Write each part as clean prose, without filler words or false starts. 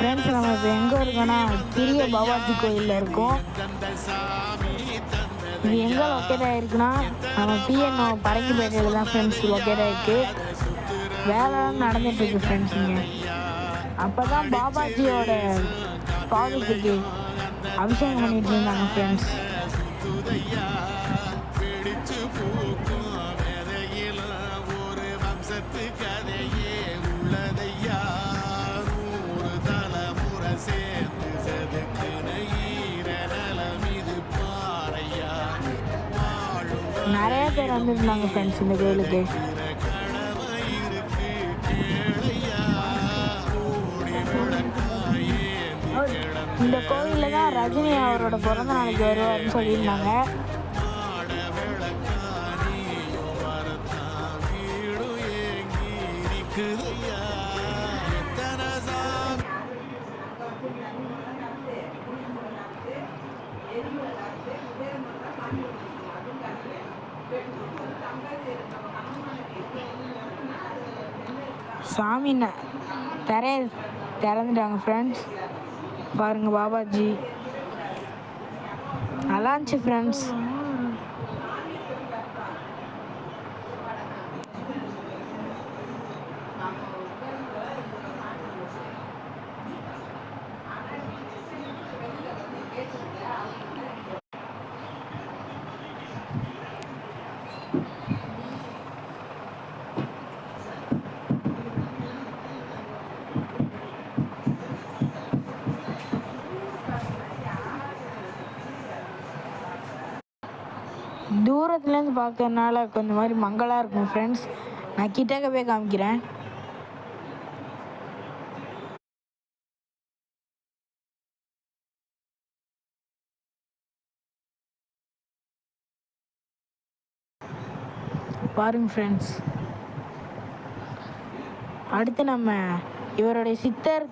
Friends நம்ம இப்போ எங்கே இருக்கோன்னா பெரிய பாபாஜி கோயிலில் இருக்கோம். இது எங்கே லொக்கேட் ஆகிருக்குன்னா நம்ம பிஎன்ஓ பரங்கிப்பேட்டையில் தான் ஃப்ரெண்ட்ஸ் லொக்கேட் ஆகிருக்கு. வேலைலாம் நடந்துகிட்ருக்கு ஃப்ரெண்ட்ஸ். இங்கே அப்போ தான் பாபாஜியோட பாதத்துக்கு அபிஷேகம் பண்ணிகிட்டு இருந்தாங்க ஃப்ரெண்ட்ஸ். நிறைய பேர் வந்துருந்தாங்க ஃப்ரெண்ட்ஸ் இந்த கோயிலுக்கு. இந்த கோயிலில் தான் ரஜினி அவரோட பிறந்த நாளைக்கு வருவார்னு சொல்லியிருந்தாங்க. சாமி திறந்துட்டாங்க ஃப்ரெண்ட்ஸ். பாருங்க பாபாஜி நல்லா இருந்துச்சு ஃப்ரெண்ட்ஸ். தூரத்துலேருந்து பார்க்கறதுனால கொஞ்சம் மாதிரி மங்கலாக இருக்கும் ஃப்ரெண்ட்ஸ். நான் கிட்டக்க போய் காமிக்கிறேன். பாருங்க ஃப்ரெண்ட்ஸ். அடுத்து நம்ம இவருடைய சித்தர்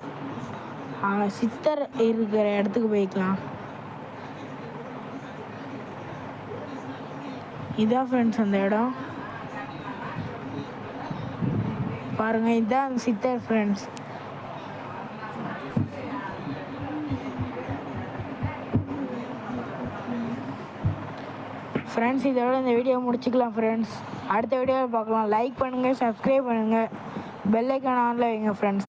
இருக்கிற இடத்துக்கு போய்க்கலாம். இதான் ஃப்ரெண்ட்ஸ் அந்த இடம் பாருங்க. இதுதான் சித்தர் ஃப்ரெண்ட்ஸ். ஃப்ரெண்ட்ஸ் இதோட இந்த வீடியோ முடிச்சுக்கலாம் ஃப்ரெண்ட்ஸ். அடுத்த வீடியோவில் பார்க்கலாம். லைக் பண்ணுங்கள், சப்ஸ்கிரைப் பண்ணுங்கள், பெல் ஐக்கான் ஆனில் வைங்க ஃப்ரெண்ட்ஸ்.